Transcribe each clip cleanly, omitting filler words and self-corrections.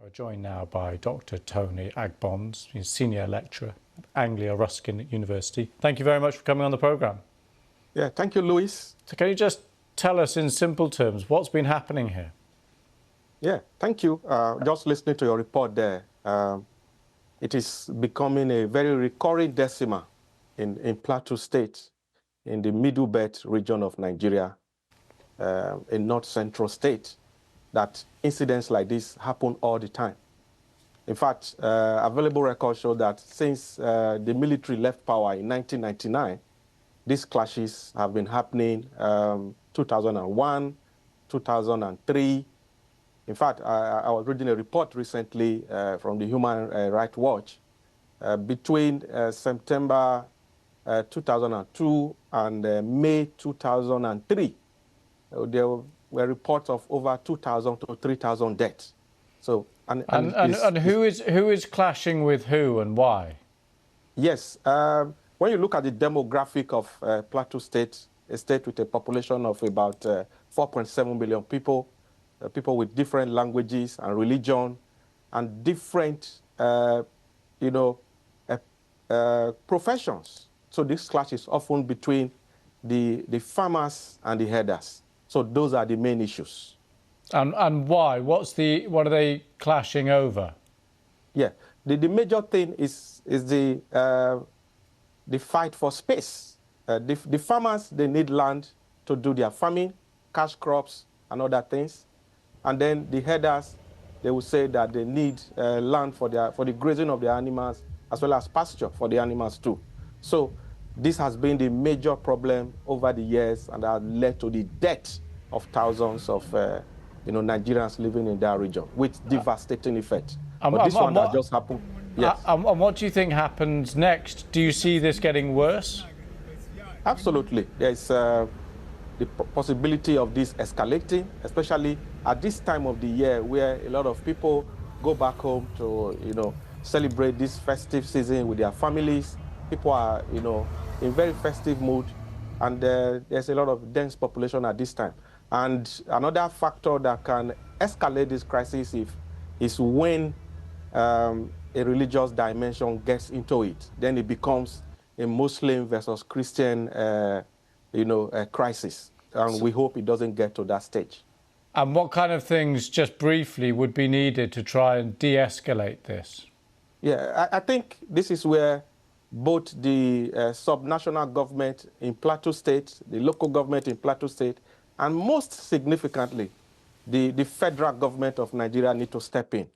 We're joined now by Dr. Tony Agbons. He's Senior Lecturer at Anglia Ruskin University. Thank you very much for coming on the programme. Yeah, thank you, Louis. So can you just tell us in simple terms what's been happening here? Yeah, thank you. Just listening to your report there, it is becoming a very recurring decima in Plateau State, in the Middle Belt region of Nigeria, in North Central State, that incidents like this happen all the time. In fact, available records show that since the military left power in 1999, these clashes have been happening 2001, 2003. In fact, I was reading a report recently from the Human Rights Watch. Between September 2002 and May 2003, there were reports of over 2,000 to 3,000 deaths. So, and who is clashing with who and why? Yes, when you look at the demographic of Plateau State, a state with a population of about 4.7 million people, people with different languages and religion, and different, professions. So this clash is often between the farmers and the herders. So those are the main issues. And why? What are they clashing over? Yeah, the major thing is the fight for space. The farmers, they need land to do their farming, cash crops, and other things. And then the herders, they will say that they need land for the grazing of their animals, as well as pasture for the animals too. So this has been the major problem over the years, and has led to the death of thousands of Nigerians living in that region, with devastating effect. But this one that just happened. Yes. And what do you think happens next? Do you see this getting worse? Absolutely. There's the possibility of this escalating, especially at this time of the year where a lot of people go back home to, celebrate this festive season with their families. People are, in very festive mood, and there's a lot of dense population at this time. And another factor that can escalate this crisis is when a religious dimension gets into it. Then it becomes a Muslim versus Christian, crisis. And we hope it doesn't get to that stage. And what kind of things, just briefly, would be needed to try and de-escalate this? Yeah, I think this is where both the subnational government in Plateau State, the local government in Plateau State, and most significantly, the federal government of Nigeria need to step in.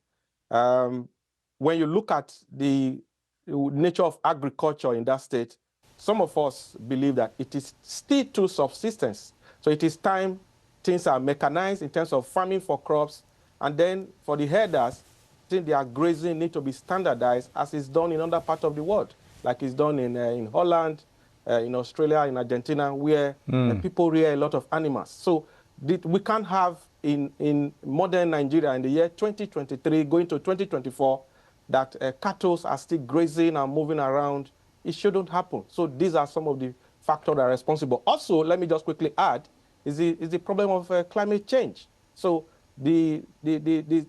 When you look at the nature of agriculture in that state, some of us believe that it is still to subsistence. So it is time things are mechanized in terms of farming for crops, and then for the herders, think their grazing need to be standardized as is done in other parts of the world, like it's done in Holland, in Australia, in Argentina, where people rear a lot of animals. So we can't have in modern Nigeria in the year 2023 going to 2024 that cattle are still grazing and moving around. It shouldn't happen. So these are some of the factors that are responsible. Also, let me just quickly add, is the problem of climate change. So the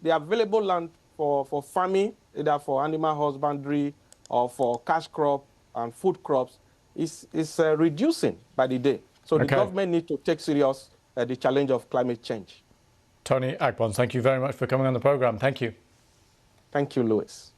available land for farming, either for animal husbandry or for cash crop and food crops, is reducing by the day. So the government needs to take serious the challenge of climate change. Tony Agbons, thank you very much for coming on the programme. Thank you. Thank you, Louis.